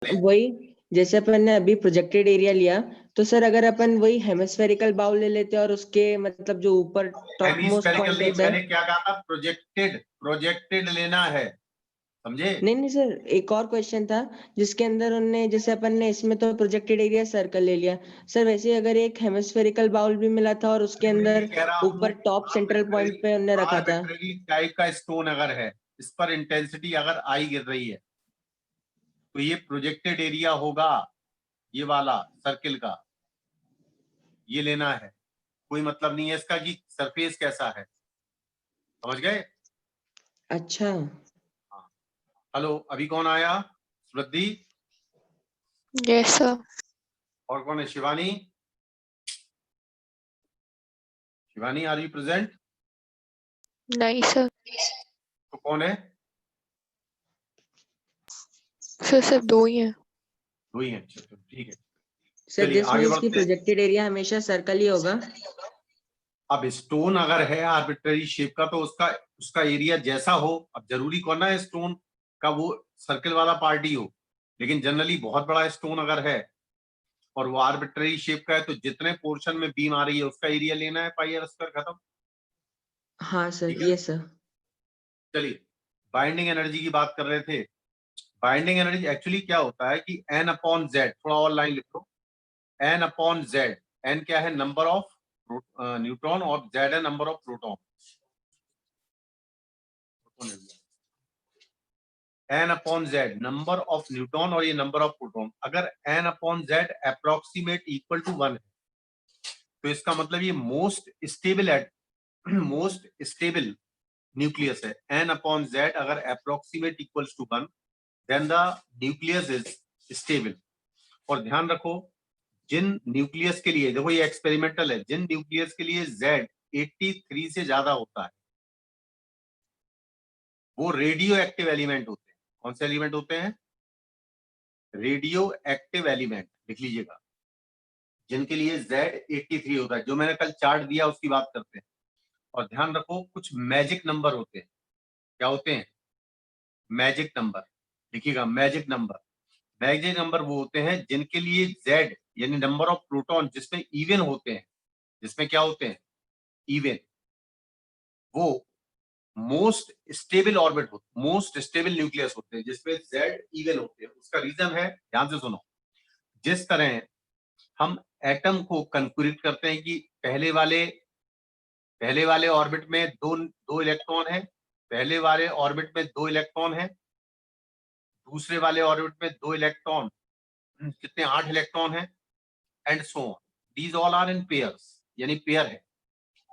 वही जैसे अपन ने अभी प्रोजेक्टेड एरिया लिया, तो सर अगर अपन वही हेमिस्फेरिकल बाउल ले लेते और उसके मतलब जो ऊपर टॉप मोस्ट पॉइंट है सर। मैंने क्या कहा था, प्रोजेक्टेड लेना है, समझे? नहीं सर, एक और क्वेश्चन था जिसके अंदर उनने, जैसे अपन ने इसमें तो प्रोजेक्टेड एरिया सर्कल ले लिया सर, वैसे अगर एक हेमिस्फेरिकल बाउल भी मिला था और उसके अंदर ऊपर टॉप सेंट्रल पॉइंट पे उनने रखा था। आर्बिट्रेरी टाइप का स्टोन अगर है, इस पर इंटेंसिटी अगर आई गिर रही है, तो ये प्रोजेक्टेड एरिया होगा, ये वाला सर्किल का, ये लेना है। कोई मतलब नहीं है इसका कि सरफेस कैसा है, समझ गए? अच्छा हाँ। हेलो, अभी कौन आया? श्रुति? Yes sir. और कौन है? Shivani? Shivani, are you present? नहीं सर। तो कौन है? सर सिर्फ दो ही हैं। दो ही है, अच्छा ठीक है। सर, चलिए दिस आगे मींस कि बढ़ते हैं। प्रोजेक्टेड एरिया हमेशा सर्कल ही होगा। अब स्टोन अगर है आर्बिट्रेरी शेप का, तो उसका एरिया जैसा हो, अब जरूरी कौन है स्टोन का वो सर्कल वाला पार्ट ही हो, लेकिन जनरली बहुत बड़ा स्टोन अगर है और वो आर्बिट्रेरी शेप का है, तो जितने पोर्शन में बीम आ रही है उसका एरिया लेना है, पाई आर स्क्वायर, खत्म। हाँ सर, ठीक है, ये सर। चलिए बाइंडिंग एनर्जी की बात कर रहे थे। बाइंडिंग एनर्जी एक्चुअली क्या होता है कि एन अपॉन जेड, थोड़ा और लाइन लिखो, एन अपॉन जेड। एन क्या है? नंबर ऑफ न्यूट्रॉन, और जेड है number of proton. N upon Z number of neutron और ये नंबर ऑफ प्रोटॉन। अगर N upon Z approximate equal to 1 है, तो इसका मतलब ये मोस्ट स्टेबल न्यूक्लियस है। एन अपॉन जेड अगर approximate equals to 1, then the nucleus is stable. और ध्यान रखो, जिन न्यूक्लियस के लिए, देखो ये एक्सपेरिमेंटल है, जिन न्यूक्लियस के लिए जेड 83 से ज्यादा होता है, वो रेडियो एक्टिव एलिमेंट होते हैं। कौन से एलिमेंट होते हैं? रेडियो एक्टिव एलिमेंट, लिख लीजिएगा। जिनके लिए Z83 होता है, जो मैंने कल चार्ट दिया उसकी बात करते हैं। और ध्यान रखो, कुछ मैजिक नंबर होते हैं। क्या होते हैं? मैजिक नंबर, लिखिएगा मैजिक नंबर। मैजिक नंबर वो होते हैं जिनके लिए Z यानी नंबर ऑफ प्रोटॉन जिसमें इवन होते हैं, जिसमें क्या होते हैं? इवन, वो मोस्ट स्टेबल ऑर्बिट होते, मोस्ट स्टेबल न्यूक्लियस होते हैं जिसमें Z इवन होते हैं। उसका रीजन है, ध्यान से सुनो, जिस तरह हम एटम को कन्फ्यूरेट करते हैं कि पहले वाले ऑर्बिट में दो इलेक्ट्रॉन है, पहले वाले ऑर्बिट में 2 इलेक्ट्रॉन है, दूसरे वाले ऑर्बिट में 2 इलेक्ट्रॉन, कितने? 8 इलेक्ट्रॉन है, and so on. These all are in pairs, यानी पेयर है।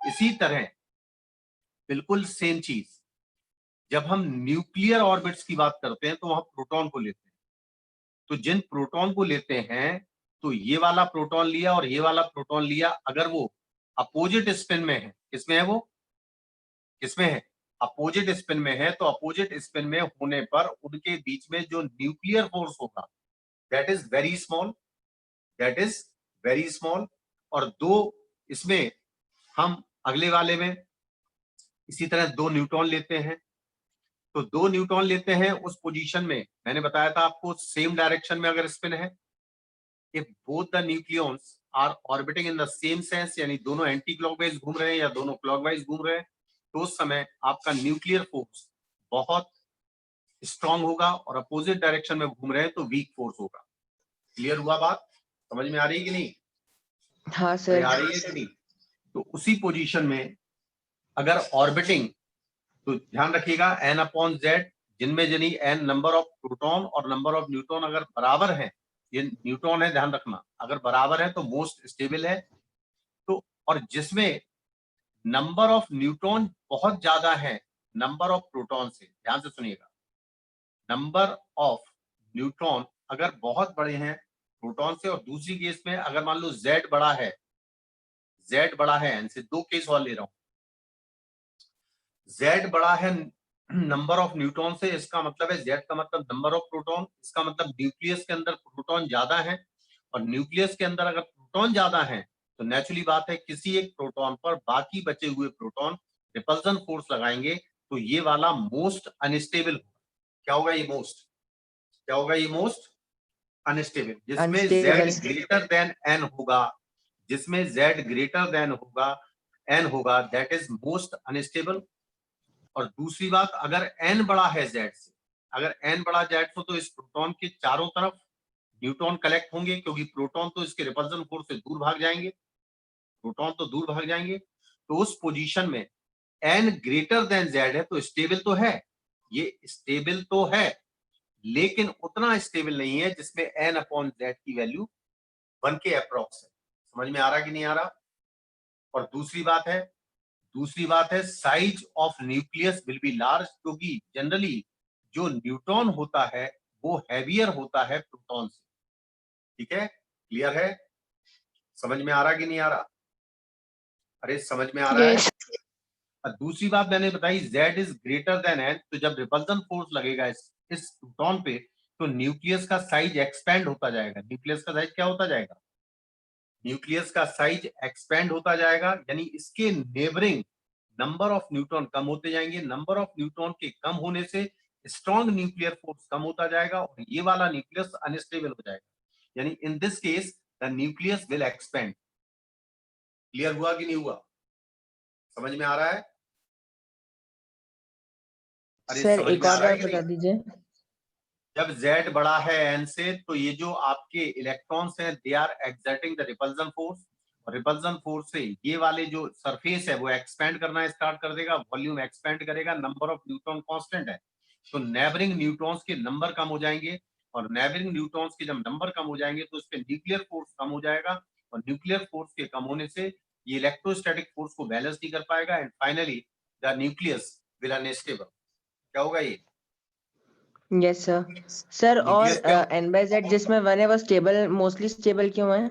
इसी तरह बिल्कुल सेम चीज, जब हम न्यूक्लियर ऑर्बिट्स की बात करते हैं तो वहां प्रोटॉन को लेते हैं। तो जिन प्रोटॉन को लेते हैं, तो ये वाला प्रोटॉन लिया और ये वाला प्रोटॉन लिया, अगर वो अपोजिट स्पिन में है, किसमें है वो? किसमें है? अपोजिट स्पिन में है। तो अपोजिट स्पिन में होने पर उनके बीच में जो न्यूक्लियर फोर्स होगा, that is very small, that is very small. और दो, इसमें हम अगले वाले में इसी तरह 2 न्यूट्रॉन लेते हैं। तो 2 न्यूट्रॉन लेते हैं, उस पोजीशन में मैंने बताया था आपको, सेम डायरेक्शन में अगर स्पिन है, if both the nucleons are orbiting in the same sense, यानी दोनों एंटी क्लॉकवाइज घूम रहे हैं या दोनों क्लॉकवाइज घूम रहे हैं, तो उस समय आपका न्यूक्लियर फोर्स बहुत स्ट्रांग होगा, और अपोजिट डायरेक्शन में घूम रहे हैं तो वीक फोर्स होगा। क्लियर हुआ बात? समझ में आ रही है कि नहीं? हाँ सर। आ रही है कि नहीं? तो उसी पोजीशन में अगर ऑर्बिटिंग, तो ध्यान रखिएगा एन अपॉन जेड, जिनमें यानी एन नंबर ऑफ प्रोटॉन और नंबर ऑफ न्यूट्रॉन अगर बराबर है, ये न्यूट्रॉन है, ध्यान रखना, अगर बराबर है तो मोस्ट स्टेबल है। तो और जिसमें नंबर ऑफ न्यूट्रॉन बहुत ज्यादा है नंबर ऑफ प्रोटॉन से, ध्यान से सुनिएगा, नंबर ऑफ न्यूट्रॉन अगर बहुत बड़े हैं प्रोटॉन से, और दूसरी केस में अगर मान लो जेड बड़ा है, जेड बड़ा है, इनसे 2 केस और ले रहा हूं, जेड बड़ा है नंबर ऑफ न्यूट्रॉन से, इसका मतलब है जेड का मतलब नंबर ऑफ प्रोटॉन, इसका मतलब न्यूक्लियस के अंदर प्रोटॉन ज्यादा है, और न्यूक्लियस के अंदर अगर प्रोटॉन ज्यादा है तो नेचुरली बात है किसी एक प्रोटॉन पर बाकी बचे हुए प्रोटॉन रिपल्सन फोर्स लगाएंगे, तो ये वाला मोस्ट अनस्टेबल होगा। क्या होगा ये? मोस्ट, क्या होगा ये? मोस्ट अनस्टेबल, जिसमें Unstable. z greater than n होगा, जिसमें z ग्रेटर देन होगा n होगा, दैट इज मोस्ट अनस्टेबल। और दूसरी बात, अगर n बड़ा है z से, अगर n बड़ा z से, तो इस प्रोटॉन के चारों तरफ न्यूट्रॉन कलेक्ट होंगे, क्योंकि प्रोटॉन तो इसके रिपल्सन फोर्स से दूर भाग जाएंगे, प्रोटॉन तो दूर भाग जाएंगे। तो उस पोजीशन में n ग्रेटर देन z है, तो स्टेबल तो है, ये स्टेबल तो है, लेकिन उतना स्टेबल नहीं है जिसमें n अपॉन z की वैल्यू 1 के अप्रॉक्स है। समझ में आ रहा कि नहीं आ रहा? और दूसरी बात है size of nucleus will be large, क्योंकि जनरली जो न्यूट्रॉन होता है वो हैवियर होता है प्रोटॉन से। ठीक है, क्लियर है? समझ में आ रहा कि नहीं आ रहा? अरे समझ में आ रहा Yes. है? और दूसरी बात मैंने बताई, z is greater than n, तो जब रिपल्सन फोर्स लगेगा इस प्रोटॉन पे, तो न्यूक्लियस का साइज एक्सपेंड होता जाएगा। न्यूक्लियस का साइज क्या होता जाएगा? न्यूक्लियस का साइज एक्सपेंड होता जाएगा, यानी इसके नेबरिंग नंबर ऑफ न्यूट्रॉन कम होते जाएंगे। नंबर ऑफ न्यूट्रॉन के कम होने से स्ट्रॉन्ग न्यूक्लियर फोर्स कम होता जाएगा और ये वाला न्यूक्लियस अनस्टेबल हो जाएगा, यानी in this case the nucleus will expand. Clear हुआ कि नहीं हुआ? समझ में आ रहा है? अरे सर समझ एक में आ और रहा है बात कि बता नहीं? दीजिए। जब z बड़ा है n से, तो ये जो आपके इलेक्ट्रॉन्स हैं they are exerting the repulsion force, और रिपल्सन फोर्स से ये वाले जो सरफेस है वो एक्सपेंड करना स्टार्ट कर देगा, वॉल्यूम एक्सपेंड करेगा, नंबर ऑफ न्यूट्रॉन कांस्टेंट है, तो नेबरिंग न्यूट्रॉन्स के नंबर कम हो जाएंगे, और नेबरिंग न्यूट्रॉन्स के जब नंबर कम हो जाएंगे तो उसके न्यूक्लियर फोर्स कम हो जाएगा, और न्यूक्लियर फोर्स के कम होने से ये इलेक्ट्रोस्टैटिक फोर्स को बैलेंस नहीं कर पाएगा, and finally the nucleus will unstable. क्या होगा ये? Yes sir. सर और न्यूक्लियस क्या? n बाय z जिसमें 1 है वो स्टेबल, मोस्टली स्टेबल क्यों है?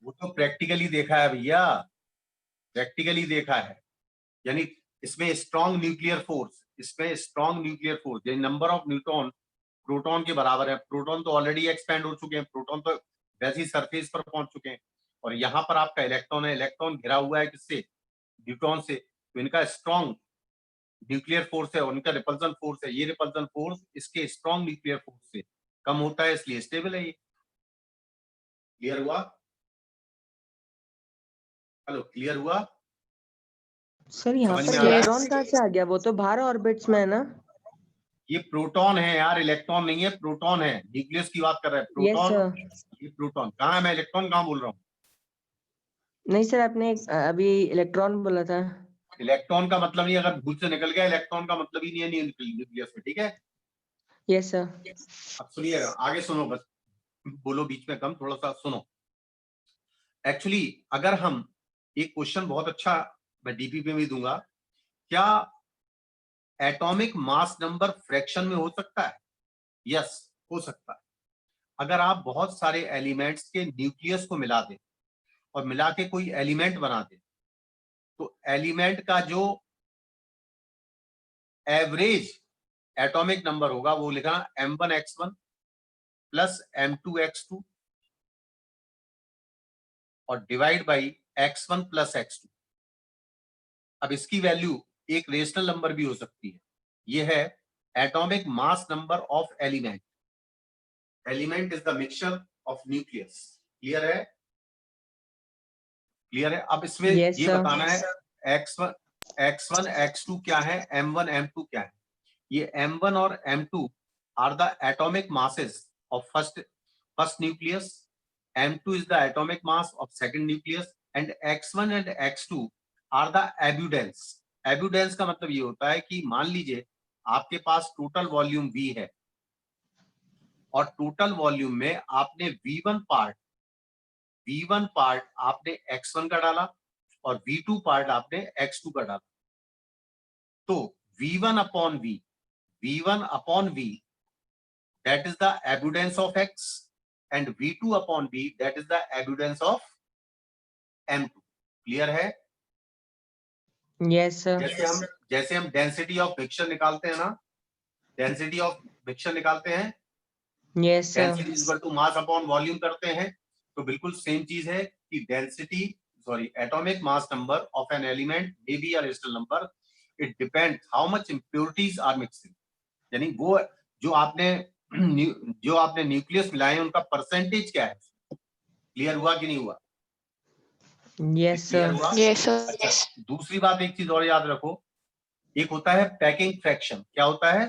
वो तो प्रैक्टिकली देखा है भैया, प्रैक्टिकली देखा है, यानी इसमें स्ट्रॉन्ग न्यूक्लियर फोर्स, यानी नंबर ऑफ न्यूट्रॉन प्रोटॉन के बराबर है। प्रोटॉन तो ऑलरेडी एक्सपेंड हो चुके हैं, प्रोटॉन तो वैसे ही सरफेस पर पहुंच चुके हैं, और यहाँ पर आपका इलेक्ट्रॉन है, इलेक्ट्रॉन घिरा हुआ है किससे? न्यूट्रॉन से, तो इनका स्ट्रॉन्ग न्यूक्लियर फोर्स है, उनका रिपल्सन फोर्स है, ये रिपल्सन फोर्स इसके स्ट्रॉन्ग न्यूक्लियर फोर्स से कम होता है, इसलिए स्टेबल है ये। क्लियर हुआ? हेलो, क्लियर हुआ? सर यहाँ समझ पर में आ रहा है? इलेक्ट्रॉन कहाँ से आ गया? वो तो बाहर ऑर्बिट्स में है ना? ये प्रोटॉन है यार, इलेक्ट्रॉन नहीं है, प्रोटॉन है, न्यूक्लियस की बात कर रहा है, यस प्रोटॉन। सर। ये प्रोटॉन कहाँ है? मैं इलेक्ट्रॉन कहाँ बोल रहा हूँ? नहीं सर, आपने अभी इलेक्ट्रॉन बोला था। इलेक्ट्रॉन का मतलब नहीं, अगर भूल से निकल गया, इलेक्ट्रॉन का मतलब ही नहीं है न्यूक्लियस में। ठीक है, यस सर। अब सुनिएगा, आगे सुनो, बस बोलो बीच में कम, थोड़ा सा सुनो। एक्चुअली अगर हम, एक क्वेश्चन बहुत अच्छा मैं डीपी में भी दूंगा, क्या एटॉमिक मास नंबर फ्रैक्शन में हो सकता है? यस, हो सकता है। अगर आप बहुत सारे एलिमेंट्स के न्यूक्लियस को मिला दें और मिला के कोई एलिमेंट बना दें, तो एलिमेंट का जो एवरेज एटॉमिक नंबर होगा वो लिखा m1x1 प्लस m2x2 और divide by x1 plus x2। अब इसकी वैल्यू एक रेशनल नंबर भी हो सकती है। ये है atomic mass number of element. Element is the mixture of nucleus. Clear है? क्लियर है? अब इसमें Yes, ये sir. बताना है x1 x2 क्या है, m1 m2 क्या है। ये m1 और m2 are the atomic masses of first nucleus, m2 is the atomic mass of second nucleus, and x1 and x2 are the abundance. Abundance का मतलब ये होता है कि मान लीजिए आपके पास टोटल वॉल्यूम V है, और टोटल वॉल्यूम में आपने V1 पार्ट आपने x1 का डाला और V2 पार्ट आपने x2 का डाला, तो V1 upon V that is the abundance of x, and V2 upon V that is the abundance of M2। Clear है? Yes sir. जैसे हम डेंसिटी ऑफ मिक्सचर निकालते हैं ना, डेंसिटी ऑफ मिक्सचर निकालते हैं, yes sir. Density is equal to mass upon volume करते हैं, तो बिल्कुल सेम चीज है कि atomic mass number of an element may be a rational number, it depends how much impurities are mixing. यानी वो जो आपने जो आपने न्यूक्लियस मिलाए उनका परसेंटेज क्या है, क्लियर हुआ कि नहीं हुआ? Yes clear sir. हुआ? Yes, sir. अच्छा, दूसरी बात एक चीज और याद रखो, एक होता है पैकिंग फ्रैक्शन। क्या होता है?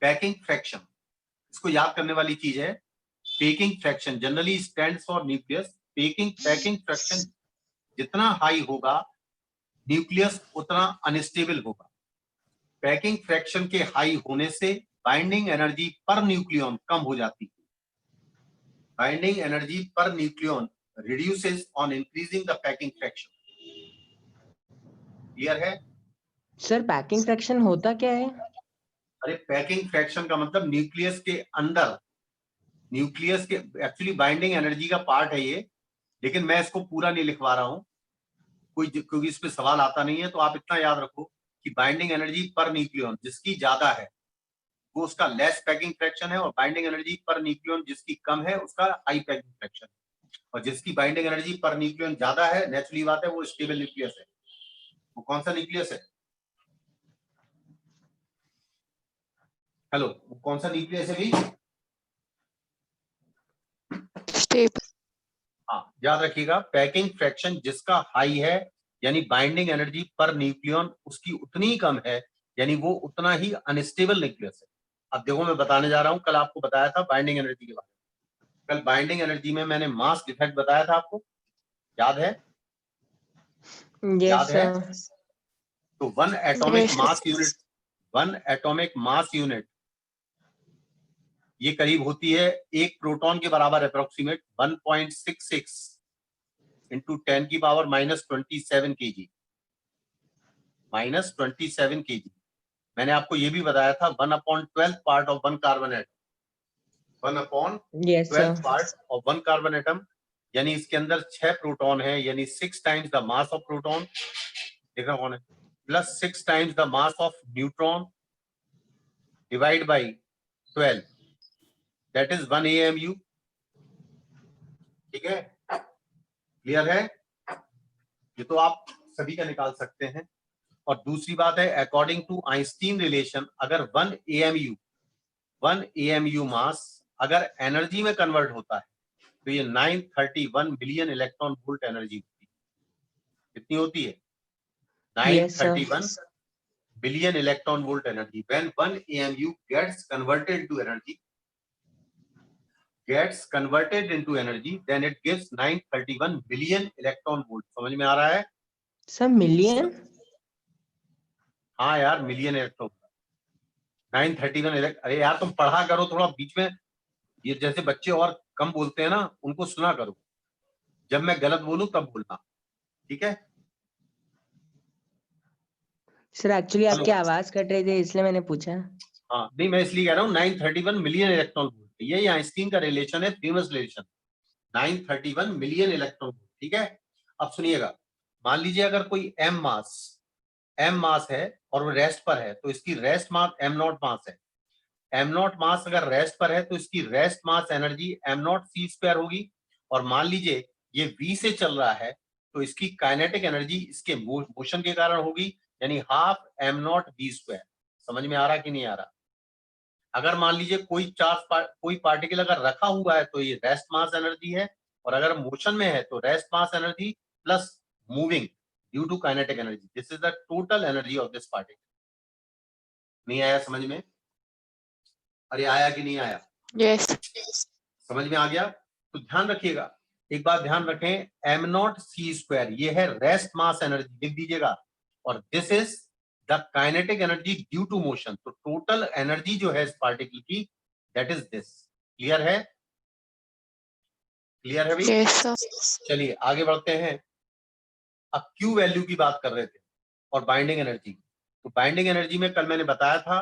Packing fraction. इसको याद करने वाली चीज है packing fraction, generally stands for nucleus. Packing fraction जितना हाई होगा न्यूक्लियस उतना अनस्टेबल होगा। पैकिंग फ्रैक्शन के हाई होने से बाइंडिंग एनर्जी पर न्यूक्लियन कम हो जाती है। Binding energy per nucleon reduces on increasing the packing fraction. Clear है? सर पैकिंग फ्रैक्शन होता क्या है? अरे पैकिंग फ्रैक्शन का मतलब न्यूक्लियस के अंदर, न्यूक्लियस के एक्चुअली बाइंडिंग एनर्जी का पार्ट है ये, लेकिन मैं इसको पूरा नहीं लिखवा रहा हूं क्योंकि इस पे सवाल आता नहीं है। तो आप इतना याद रखो कि बाइंडिंग एनर्जी पर न्यूक्लियन जिसकी ज्यादा है वो उसका लेस पैकिंग फ्रैक्शन है, और बाइंडिंग एनर्जी पर न्यूक्लियन जिसकी कम है उसका हाई पैकिंग फ्रैक्शन है। और जिसकी बाइंडिंग एनर्जी पर न्यूक्लियन ज्यादा है, नेचुरली बात है, वो स्टेबल न्यूक्लियस है। वो कौन सा न्यूक्लियस है? हेलो, वो कौन सा न्यूक्लियस है भाई? Stable. हाँ, याद रखिएगा पैकिंग फ्रैक्शन जिसका हाई है यानी बाइंडिंग एनर्जी पर न्यूक्लियन उसकी उतनी ही कम है, यानी वो उतना ही अनस्टेबल न्यूक्लियस है। अब देखो मैं बताने जा रहा हूं, कल आपको बताया था बाइंडिंग एनर्जी के बारे में। कल बाइंडिंग एनर्जी में मैंने मास डिफेक्ट बताया था आपको, याद है? याद यस है? सर। तो one atomic Yes, mass unit, one atomic mass unit ये करीब होती है एक प्रोटॉन के बराबर, अप्रोक्सीमेट 1.66 इंटू 10 की पावर -27 kg, -27 kg। मैंने आपको ये भी बताया था 1/12 part of one carbon atom, 1/12 part of one carbon atom, यानी इसके अंदर 6 प्रोटॉन है, यानी 6 times the mass of proton, देखना कौन है, plus 6 times the mass of neutron divide by 12, that is 1 AMU। ठीक है, क्लियर है? ये तो आप सभी का निकाल सकते हैं। और दूसरी बात है, अकॉर्डिंग टू आइंस्टीन रिलेशन, अगर 1 AMU मास अगर एनर्जी में कन्वर्ट होता है तो ये 931 बिलियन इलेक्ट्रॉन वोल्ट एनर्जी होती है। कितनी होती है? 931 billion electron volt energy. When 1 AMU gets converted into energy, then it gives 931 billion electron volt. समझ में आ रहा है? Sir million? हाँ यार, मिलियन इलेक्ट्रॉन, 931। अरे यार तुम पढ़ा करो थोड़ा बीच में, ये जैसे बच्चे और कम बोलते हैं ना, उनको सुना करो, जब मैं गलत बोलूं तब बोलना, ठीक है? सर एक्चुअली आपकी आवाज कट रही थी इसलिए मैंने पूछा। हाँ नहीं, मैं इसलिए कह रहा हूँ 931 मिलियन इलेक्ट्रॉन वोल्ट, ये आइंस्टीन का रिलेशन है, famous relation, 931 million electron volt. ठीक है, अब सुनिएगा, मान लीजिए अगर कोई m मास है और वो रेस्ट पर है, तो इसकी रेस्ट मास m0 मास है। m0 मास अगर रेस्ट पर है तो इसकी rest mass energy m0 c² होगी। और मान लीजिए ये v से चल रहा है तो इसकी काइनेटिक एनर्जी इसके मोशन के कारण होगी, यानी हाफ m0 v²। समझ में आ रहा कि नहीं आ रहा? अगर मान लीजिए कोई पार्टिकल अगर रखा हुआ है तो ये रेस्ट मास एनर्जी है, और अगर मोशन में है तो rest mass energy plus moving due to kinetic energy. This is the total energy of this particle. नहीं आया समझ में? अरे आया कि नहीं आया? yes, समझ में आ गया? तो ध्यान रखिएगा, एक बात ध्यान रखें, m0 c² ये है रेस्ट मास एनर्जी, लिख दीजिएगा, और this is the kinetic energy due to motion. तो टोटल एनर्जी जो है इस पार्टिकल की, दैट इज दिस। क्लियर है? क्लियर है भाई? yes, sir. चलिए आगे बढ़ते हैं। अब Q वैल्यू की बात कर रहे थे और बाइंडिंग एनर्जी। तो बाइंडिंग एनर्जी में कल मैंने बताया था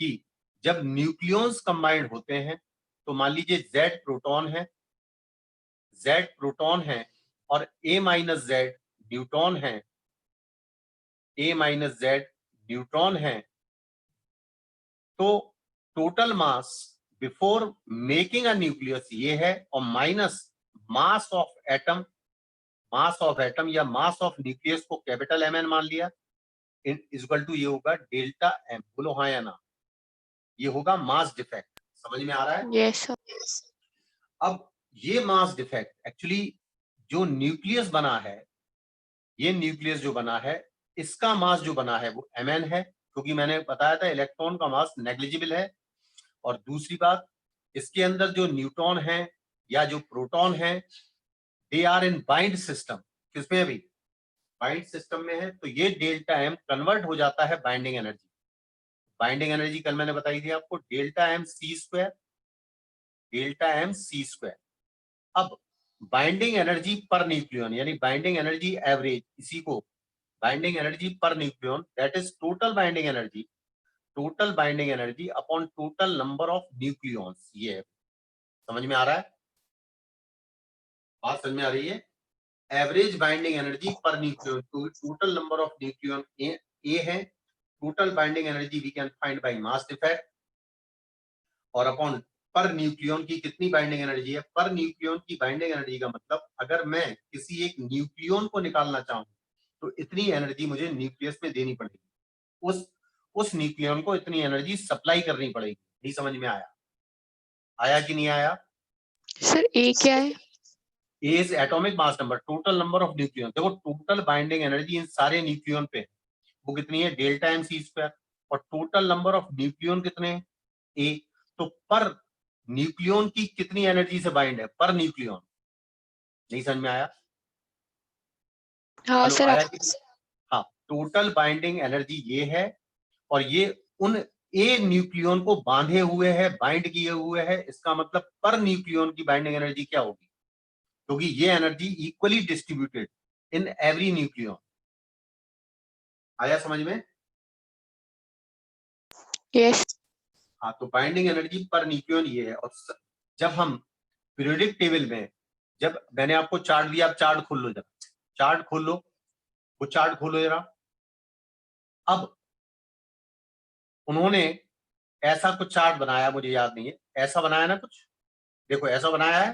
कि जब न्यूक्लियॉन्स कंबाइंड होते हैं तो मान लीजिए Z प्रोटॉन है और A माइनस Z न्यूट्रॉन है, A माइनस Z न्यूट्रॉन है, तो total mass before making a nucleus ये है, और माइनस मास ऑफ एटम या मास ऑफ न्यूक्लियस को कैपिटल Mn मान लिया, इक्वल टू ये होगा डेल्टा M। बोलो हाँ या ना? ये होगा मास डिफेक्ट। समझ में आ रहा है? Yes, sir. अब ये मास डिफेक्ट एक्चुअली जो न्यूक्लियस बना है, ये न्यूक्लियस जो बना है, इसका मास जो बना है वो mn है, क्योंकि मैंने बताया था इलेक्ट्रॉन का मास नेग्लिजिबल है। और दूसरी बात, इसके अंदर जो न्यूट्रॉन है या जो प्रोटॉन है, they are in bind system. किसमें अभी? बाइंड सिस्टम में है। तो ये डेल्टा एम कन्वर्ट हो जाता है बाइंडिंग एनर्जी। बाइंडिंग एनर्जी कल मैंने बताई थी आपको, delta m c square, delta m c square. अब बाइंडिंग एनर्जी पर न्यूक्लियन यानी बाइंडिंग एनर्जी एवरेज, इसी को binding energy per nucleon, that is total binding energy, total binding energy upon total number of nucleons. ये है, समझ में आ रहा है? बात समझ में आ रही है? Average binding energy per nucleon, total number of nucleon A है, total binding energy we can find by mass defect, और अपॉन पर न्यूक्लियन की कितनी बाइंडिंग एनर्जी है। पर न्यूक्लियन की बाइंडिंग एनर्जी का मतलब, अगर मैं किसी एक न्यूक्लियन को निकालना चाहूं तो इतनी एनर्जी मुझे न्यूक्लियस में देनी पड़ेगी, उस न्यूक्लियन को इतनी एनर्जी सप्लाई करनी पड़ेगी। नहीं समझ में आया? आया कि नहीं आया? Sir, A क्या है? A is atomic mass number, total number of nucleon. देखो टोटल बाइंडिंग एनर्जी इन सारे न्यूक्लियन पे वो कितनी है? Delta m c square. और टोटल नंबर ऑफ न्यूक्लियन कितने हैं? A। तो पर न्यूक्लियन की कितनी एनर्जी से बाइंड है? Per nucleon. नहीं समझ में आया? हाँ हेलो, सर, आया कि नहीं? हाँ, टोटल बाइंडिंग एनर्जी ये है, और ये उन ए न्यूक्लियन को बांधे हुए है, बाइंड किए हुए है। इसका मतलब पर न्यूक्लियन की बाइंडिंग एनर्जी क्या होगी? क्योंकि ये energy equally distributed in every nucleon. आया समझ में? yes, हाँ, तो बाइंडिंग एनर्जी पर न्यूक्लियन ये है। और जब हम पीरियोडिक टेबल में, जब मैंने आपको चार्ट दिया, आप चार्ट खोल लो जरा, चार्ट खोल लो, वो चार्ट खोलो जरा। अब उन्होंने ऐसा कुछ चार्ट बनाया, मुझे याद नहीं है, ऐसा बनाया ना कुछ, देखो ऐसा बनाया है।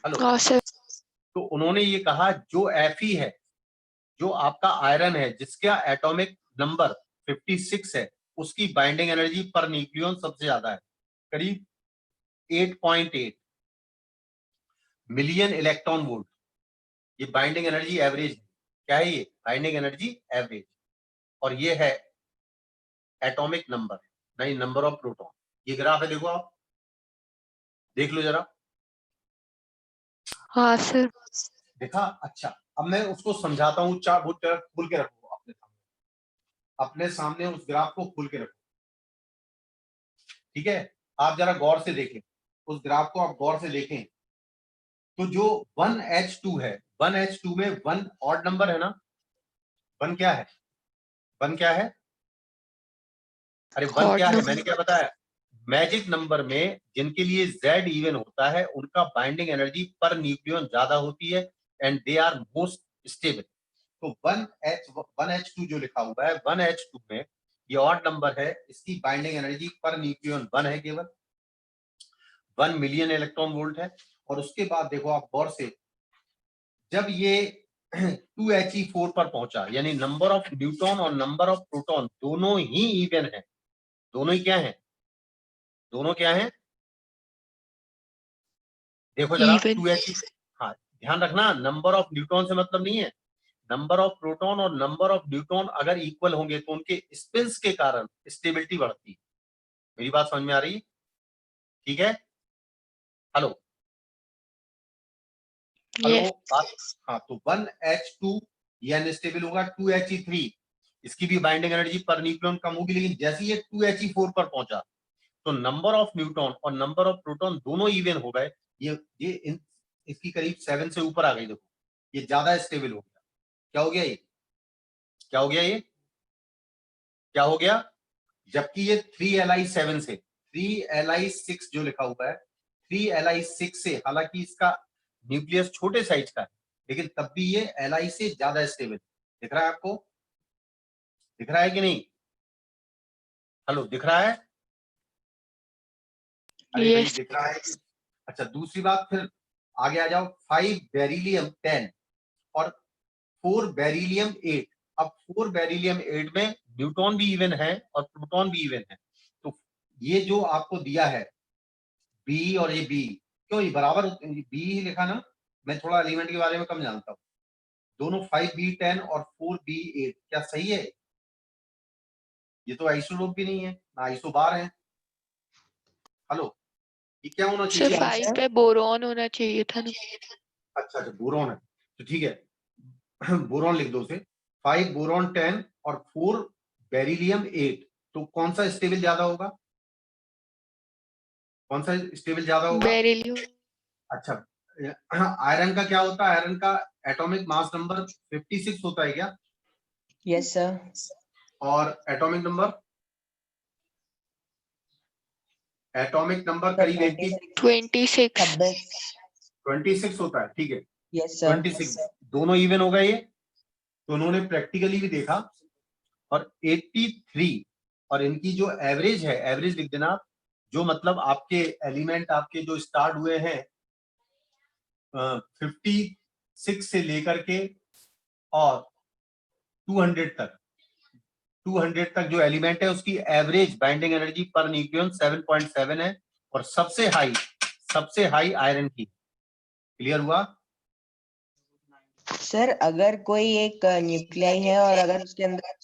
हेलो, हाँ सर, तो उन्होंने ये कहा जो Fe है, जो आपका आयरन है, जिसका एटॉमिक नंबर 56 है, उसकी बाइंडिंग एनर्जी पर न्यूक्लियन सबसे ज्यादा है, करीब 8.8 मिलियन इलेक्ट्रॉन वोल्ट। ये बाइंडिंग एनर्जी एवरेज है। क्या है ये? Binding energy average. और ये है एटॉमिक नंबर, नहीं नंबर ऑफ प्रोटॉन। ये ग्राफ है, देखो आप, देख लो जरा। हाँ सर, देखा? अच्छा, अब मैं उसको समझाता हूँ। चार्ट वो खोल के रखो अपने सामने, अपने सामने उस ग्राफ को खोल के रखो, ठीक है? आप जरा गौर से देखें उस ग्राफ को, आप गौर से देखें तो जो 1H2 है, 1H2 में 1 ऑड नंबर है ना? 1 क्या है? 1 क्या है? अरे 1 odd क्या है? number, मैंने क्या बताया? मैजिक नंबर में जिनके लिए Z इवन होता है, उनका बाइंडिंग एनर्जी पर न्यूक्लियन ज्यादा होती है, and they are most stable. तो 1H2 जो लिखा हुआ है, 1H2 में ये ऑड नंबर है, इसकी बाइंडिंग एनर्जी पर न्यूक्लियन 1 है, केवल 1 मिलियन इलेक्ट्रॉन वोल्ट है। और उसके बाद देखो आप गौर से, जब ये 2He4 पर पहुंचा, यानी नंबर ऑफ न्यूट्रॉन और नंबर ऑफ प्रोटॉन दोनों ही इवन है। दोनों ही क्या है? दोनों क्या है? देखो जरा, even, 2He, हाँ ध्यान रखना, नंबर ऑफ न्यूट्रॉन से मतलब नहीं है, नंबर ऑफ प्रोटॉन और नंबर ऑफ न्यूट्रॉन अगर इक्वल होंगे तो उनके स्पिन्स के कारण स्टेबिलिटी बढ़ती है। मेरी बात समझ में आ रही है? ठीक है? हेलो, हेलो, yes, बात। हाँ, तो 1H2 ये अनस्टेबल होगा, 2He3 इसकी भी बाइंडिंग एनर्जी पर न्यूक्लियन कम होगी, लेकिन जैसे ये 2He4 पर पहुंचा तो नंबर ऑफ न्यूट्रॉन और नंबर ऑफ प्रोटॉन दोनों इवन हो गए। ये इसकी करीब 7 से ऊपर आ गई। देखो ये ज्यादा स्टेबल हो गया। क्या हो गया ये? क्या हो गया ये? क्या हो गया? जबकि ये 3Li7 से 3Li6 जो लिखा हुआ है, 3Li6 से, हालांकि इसका न्यूक्लियस छोटे साइज का है, लेकिन तब भी ये Li से ज्यादा स्टेबल। दिख रहा है आपको? दिख रहा है कि नहीं? हेलो, दिख रहा है? अरे भाई, yes, दिख रहा है? अच्छा, दूसरी बात, फिर आगे आ जाओ। 5 बेरिलियम 10 और 4 बेरिलियम 8। अब 4 बेरिलियम 8 में न्यूट्रॉन भी इवन है और प्रोटॉन भी इवन है। तो ये जो आपको दिया है बी और ये बी, क्यों ये बराबर बी ही लिखा ना, मैं थोड़ा एलिमेंट के बारे में कम जानता हूँ। दोनों 5b10 और 4b8 क्या सही है? ये तो आइसोटोप भी नहीं है ना आइसोबार है। हेलो, ये क्या होना सर चाहिए? 5 पे बोरॉन होना चाहिए था ना। अच्छा अच्छा, बोरॉन है तो ठीक है बोरॉन लिख दो उसे। 5 बोरॉन 10 और 4 बेरिलियम 8, तो कौन सा स्टेबल ज्यादा होगा? कौन सा स्टेबल ज्यादा होगा? बेरिलियम। अच्छा, आयरन का क्या होता है? आयरन का एटॉमिक मास नंबर 56 होता है क्या? Yes sir. और एटॉमिक नंबर करीब 80, 26। 26 होता है, ठीक है। Yes sir. 26 दोनों इवन हो गए ये, तो उन्होंने प्रैक्टिकली भी देखा और 83, और इनकी जो एवरेज है, एवरेज लिख देना, जो मतलब आपके एलिमेंट आपके जो स्टार्ट हुए हैं 56 से लेकर के और 200 तक जो एलिमेंट है उसकी average binding energy per nucleon 7.7 है, और सबसे हाई आयरन की। क्लियर हुआ? सर अगर कोई एक न्यूक्लियाई है और अगर उसके अंदर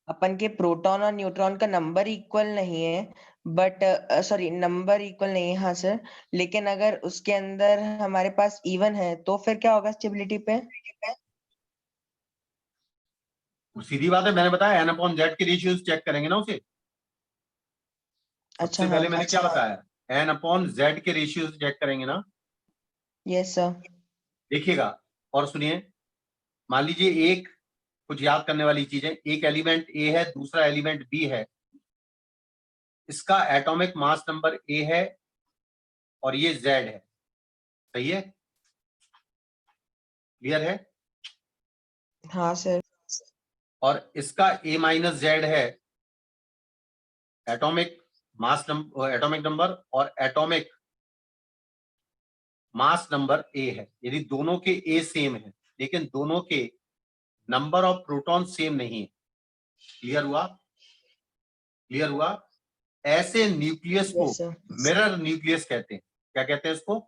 अपन के प्रोटॉन और न्यूट्रॉन का नंबर इक्वल नहीं है, बट सॉरी नंबर इक्वल नहीं है, हाँ सर, लेकिन अगर उसके अंदर हमारे पास इवन है तो फिर क्या होगा स्टेबिलिटी पे? सीधी बात है, मैंने बताया n/z के रेशियोज चेक करेंगे ना उसे। अच्छा सबसे हाँ। पहले मैंने क्या बताया, n/z के रेशियोज चेक करेंगे ना। Yes sir. देखिएगा और सुनिए, मान लीजिए एक कुछ याद करने वाली चीज है, एक एलिमेंट ए है, दूसरा एलिमेंट बी है, इसका एटॉमिक मास नंबर ए है और ये जेड है, सही है? क्लियर है? हाँ सर। और इसका ए माइनस जेड है एटॉमिक नंबर और एटॉमिक मास नंबर ए है। यदि दोनों के ए सेम है लेकिन दोनों के नंबर ऑफ प्रोटॉन सेम नहीं है, क्लियर हुआ? क्लियर हुआ? ऐसे न्यूक्लियस को यस सर। मिरर न्यूक्लियस कहते हैं। क्या कहते हैं इसको?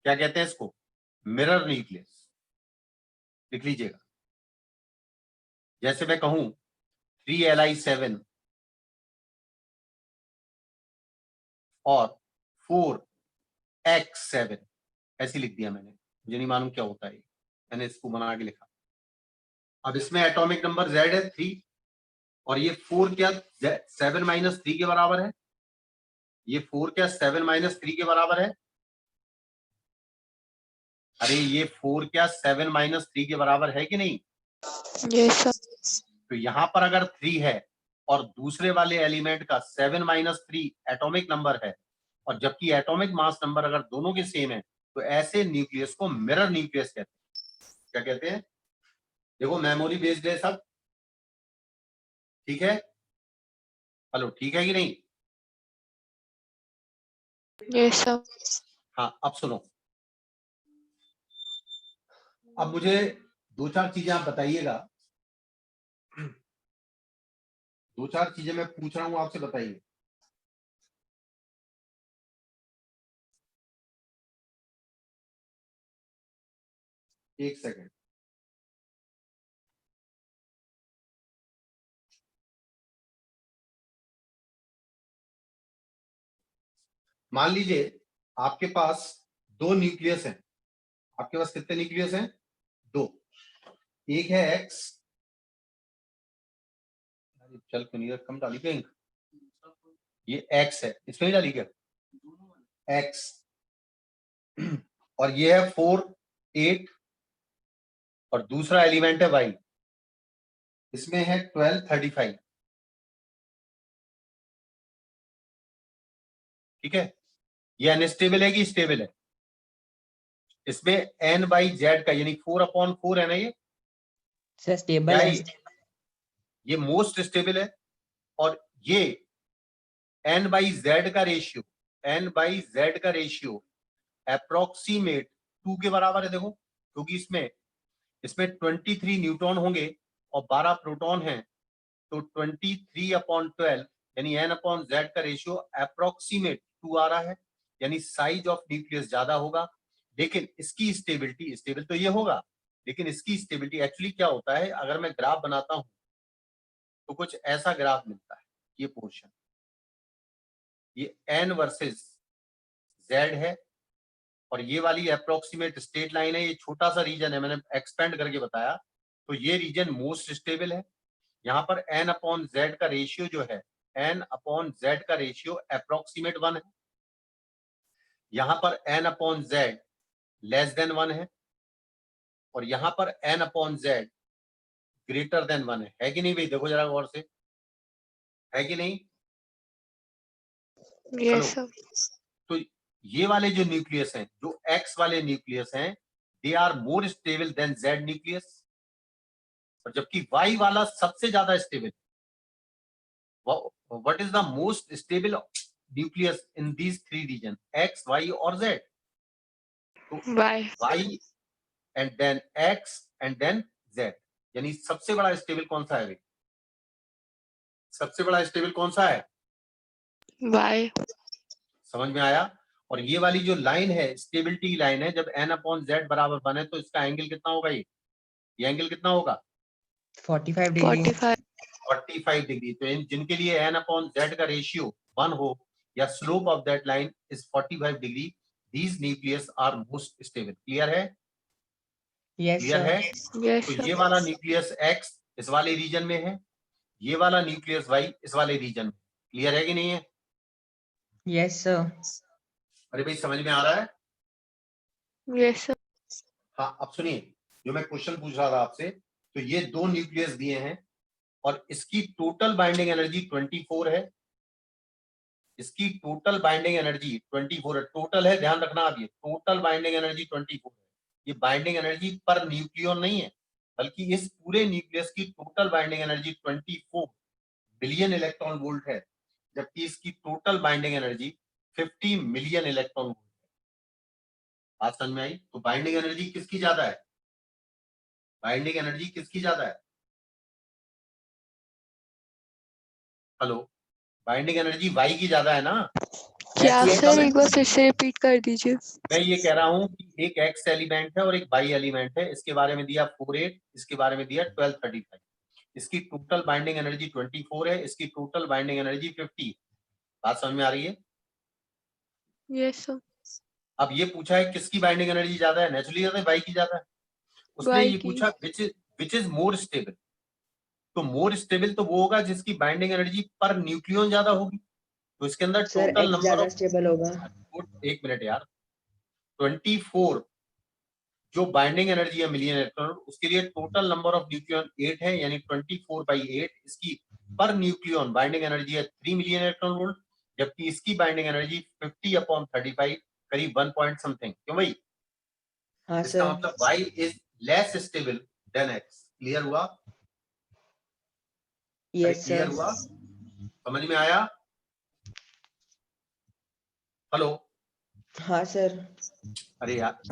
क्या कहते हैं इसको? Mirror nucleus. लिख लीजिएगा। जैसे मैं कहूं 3Li7 और 4x7, ऐसी लिख दिया मैंने, मुझे नहीं मालूम क्या होता है, मैंने इसको बना के लिखा। अब इसमें एटॉमिक नंबर Z है 3, और ये 4 क्या 7 माइनस 3 के बराबर है? ये 4 क्या 7 माइनस 3 के बराबर है? अरे ये 4 क्या 7 माइनस 3 के बराबर है कि नहीं? Yes sir. तो यहां पर अगर 3 है और दूसरे वाले एलिमेंट का 7 माइनस 3 एटॉमिक नंबर है, और जबकि एटॉमिक मास नंबर अगर दोनों के सेम है, तो ऐसे न्यूक्लियस को मिरर न्यूक्लियस कहते हैं। क्या कहते हैं? देखो मेमोरी बेस्ड है सब, ठीक है? हेलो, ठीक है कि नहीं? Yes sir. हाँ, अब सुनो, अब मुझे दो चार चीजें आप बताइएगा, दो चार चीजें मैं पूछ रहा हूं आपसे, बताइए। एक सेकंड। मान लीजिए आपके पास दो न्यूक्लियस हैं। आपके पास कितने न्यूक्लियस हैं? दो। एक है एक्स, चल क्यों नहीं कम डाली क्या इंक? ये एक्स है, इसमें नहीं डाली क्या एक्स? और ये है 4 8, और दूसरा एलिमेंट है वाई, इसमें है 12 35। ठीक है? ये अनस्टेबल है कि स्टेबल है? इसमें एन बाई जेड का यानी 4/4 है ना, ये सर स्टेबल क्या है। है? ये मोस्ट स्टेबल है। और ये एन बाई जेड का रेशियो अप्रोक्सीमेट 2 के बराबर है। देखो, क्योंकि इसमें 23 न्यूट्रॉन होंगे और 12 प्रोटॉन हैं, तो 23/12 यानी n/z का रेशियो अप्रोक्सीमेट 2 आ रहा है, यानी साइज ऑफ न्यूक्लियस ज्यादा होगा, लेकिन इसकी स्टेबिलिटी, स्टेबल तो ये होगा, लेकिन इसकी स्टेबिलिटी एक्चुअली क्या होता है, अगर मैं ग्राफ बनाता हूं तो कुछ ऐसा ग्राफ मिलता है, ये पोर्शन, ये n वर्सेस z है, और ये वाली अप्रोक्सीमेट स्ट्रेट लाइन है, ये छोटा सा रीजन है, मैंने एक्सपेंड करके बताया, तो ये रीजन मोस्ट स्टेबल है। यहाँ पर n/z का रेशियो जो है, n/z का रेशियो अप्रोक्सीमेट 1 है, यहाँ पर n/z लेस देन 1 है, और यहाँ पर n/z ग्रेटर देन 1 है कि नहीं भाई? देखो जरा गौर से, है कि नहीं? Yes, sir. तो ये वाले जो न्यूक्लियस हैं, जो x वाले न्यूक्लियस हैं, they are more stable than z nucleus, और जबकि y वाला सबसे ज्यादा stable. What is the most stable nucleus in these three region, x, y और z? तो Y. y and then x and then z, यानी सबसे बड़ा स्टेबल कौन सा है भाई? सबसे बड़ा स्टेबल कौन सा है? Y. समझ में आया? और ये वाली जो लाइन है, स्टेबिलिटी लाइन है, जब n/z बराबर 1 है तो इसका एंगल कितना होगा? ये एंगल कितना होगा? 45 डिग्री। 45. 45 डिग्री। तो जिनके लिए n/z का रेशियो 1 हो या slope of that line is 45 degree, these nucleus are most stable. Clear है? यस क्लियर है? Yes, तो sir. ये वाला न्यूक्लियस x इस वाले रीजन में है, ये वाला न्यूक्लियस y इस वाले रीजन में। क्लियर है कि नहीं है? Yes sir. अरे भाई समझ में आ रहा है? Yes, sir. हाँ, अब सुनिए, जो मैं क्वेश्चन पूछ रहा था आपसे, तो ये दो न्यूक्लियस दिए हैं और इसकी टोटल बाइंडिंग एनर्जी 24 है, इसकी टोटल बाइंडिंग एनर्जी 24 है, टोटल है, ध्यान रखना आप, ये टोटल बाइंडिंग एनर्जी 24 है। ये बाइंडिंग एनर्जी पर न्यूक्लियन नहीं है, बल्कि इस पूरे न्यूक्लियस की total binding energy 24 billion electron volt है, जबकि इसकी total binding energy 50 million electron volt है। बात समझ में आई? तो बाइंडिंग एनर्जी किसकी ज्यादा है? बाइंडिंग एनर्जी किसकी ज्यादा है? हेलो, बाइंडिंग एनर्जी वाई की ज्यादा है ना? क्या X सर, कम है? एक बार फिर से रिपीट कर दीजिए। मैं ये कह रहा हूं कि एक एक्स एलिमेंट है और एक वाई एलिमेंट है, इसके बारे में दिया 48, इसके बारे में दिया 1235। इसकी टोटल बाइंडिंग एनर्जी 24 है, इसकी टोटल बाइंडिंग एनर्जी 50। बात समझ में आ रही है? Yes, sir. अब ये पूछा है किसकी बाइंडिंग एनर्जी ज्यादा है, नेचुरली ज्यादा है, वाई की ज्यादा है। उसने Y ये की। पूछा विच इज मोर स्टेबल, तो मोर स्टेबल तो वो होगा जिसकी बाइंडिंग एनर्जी पर न्यूक्लियन ज्यादा होगी। तो इसके अंदर सर टोटल एक्स नंबर ज्यादा ऑफ, स्टेबल होगा। एक मिनट यार, 24 जो बाइंडिंग एनर्जी है मिलियन इलेक्ट्रॉन, उसके लिए टोटल नंबर ऑफ न्यूक्लियन 8 है, यानी 24/8। इसकी पर न्यूक्लियन बाइंडिंग एनर्जी है 3 मिलियन इलेक्ट्रॉन वोल्ट, जबकि इसकी बाइंडिंग एनर्जी 50/35 करीब 1 पॉइंट समथिंग। क्यों भाई? हाँ इसका सर। मतलब y is less stable then x। Clear हुआ? अरे यस क्लियर सर। हुआ? समझ में आया? हेलो, हाँ सर। अरे यार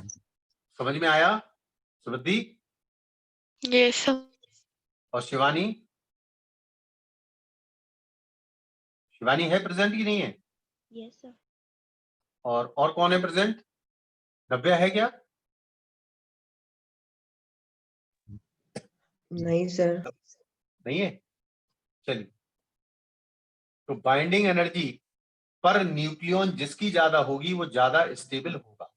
समझ में आया? सुमति Yes, sir. और शिवानी, शिवानी है प्रेजेंट की नहीं है? Yes sir. और कौन है प्रेजेंट? नव्या है क्या? नहीं सर। नहीं है? चलिए, तो बाइंडिंग एनर्जी पर न्यूक्लियन जिसकी ज्यादा होगी वो ज्यादा स्टेबल होगा।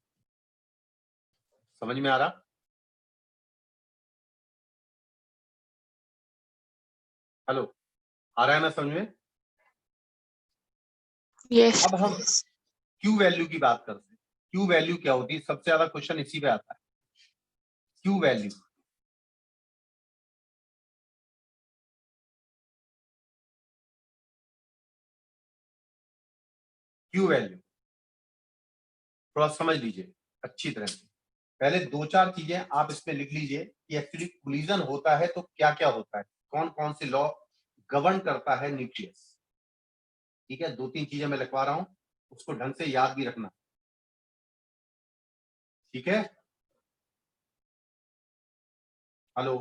समझ में आ रहा? हेलो, आ रहा है ना समझ में? Yes. अब हम क्यू वैल्यू की बात करते हैं। क्यू वैल्यू क्या होती है? सबसे ज्यादा क्वेश्चन इसी पे आता है, क्यू वैल्यू। क्यू वैल्यू थोड़ा समझ लीजिए अच्छी तरह से। पहले 2-4 चीजें आप इसमें लिख लीजिए कि एक्चुअली कोलिजन होता है तो क्या क्या होता है, कौन कौन से लॉ गवर्न करता है न्यूक्लियस। ठीक है, 2-3 चीजें मैं लिखवा रहा हूं, उसको ढंग से याद भी रखना। ठीक है? हेलो,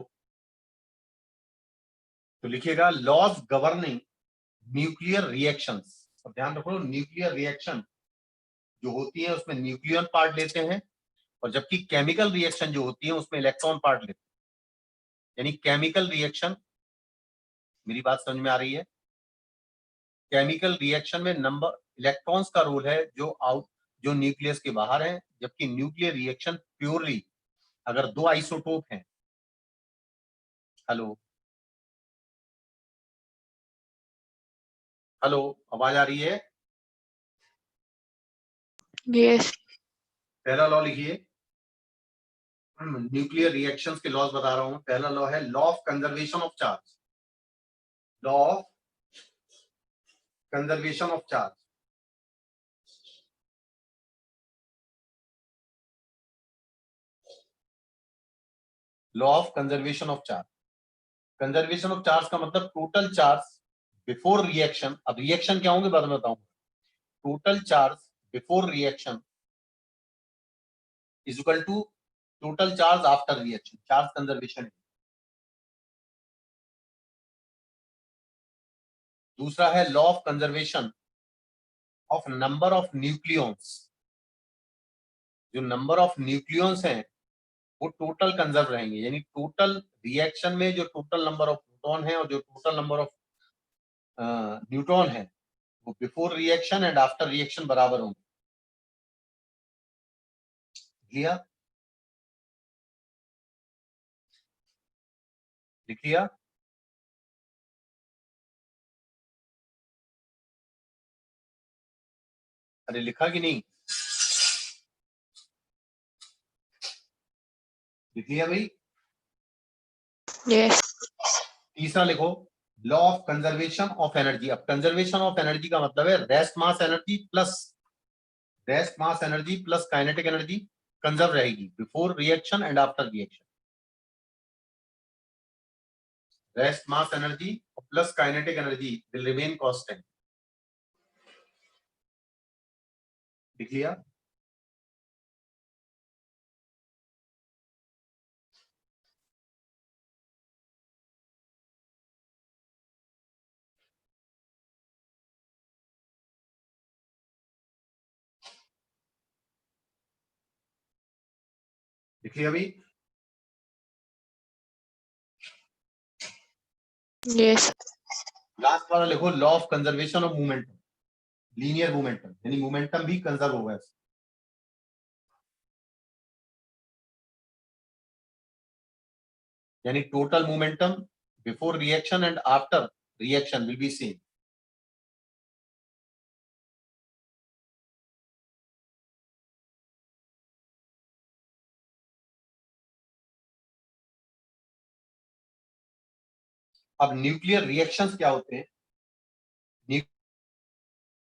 तो लिखिएगा लॉज गवर्निंग न्यूक्लियर रिएक्शंस। अब ध्यान रखो, न्यूक्लियर रिएक्शन जो होती है उसमें न्यूक्लियन पार्ट लेते हैं, और जबकि केमिकल रिएक्शन जो होती है उसमें इलेक्ट्रॉन पार्ट लेते हैं। यानी केमिकल रिएक्शन, मेरी बात समझ में आ रही है? केमिकल रिएक्शन में नंबर इलेक्ट्रॉन्स का रोल है जो न्यूक्लियस के बाहर है, जबकि न्यूक्लियर रिएक्शन प्योरली अगर दो आइसोटोप हैं, हेलो हेलो, आवाज आ रही है? Yes. पहला लॉ लिखिए, न्यूक्लियर रिएक्शंस के लॉज बता रहा हूं। पहला लॉ है law of conservation of charge. Law of conservation of charge. Law of conservation of charge. Conservation of charge का मतलब टोटल चार्ज बिफोर रिएक्शन। अब रिएक्शन क्या होंगे बाद में बताऊंगा। Total charge before reaction is equal to total charge after reaction. Charge conservation. दूसरा है law of conservation of number of nucleons. जो नंबर ऑफ न्यूक्लियॉन्स हैं वो टोटल कंजर्व रहेंगे, यानी टोटल रिएक्शन में जो टोटल नंबर ऑफ प्रोटॉन है और जो टोटल नंबर ऑफ न्यूट्रॉन है वो before reaction and after reaction बराबर होंगे। लिया? लिख लिया? अरे लिखा कि नहीं? लिख लिया भाई? Yes. तीसरा लिखो, law of conservation of energy. अब कंजर्वेशन ऑफ एनर्जी का मतलब है rest mass energy plus kinetic energy conserve रहेगी before reaction and after reaction. Rest mass energy plus kinetic energy will remain constant. लिख लिया? लिख लिया भाई? Yes. लास्ट वाला लिखो, law of conservation of momentum. Linear momentum, यानी मोमेंटम भी कंजर्व होगा। यानी total momentum before reaction and after reaction will be same. अब न्यूक्लियर रिएक्शंस क्या होते हैं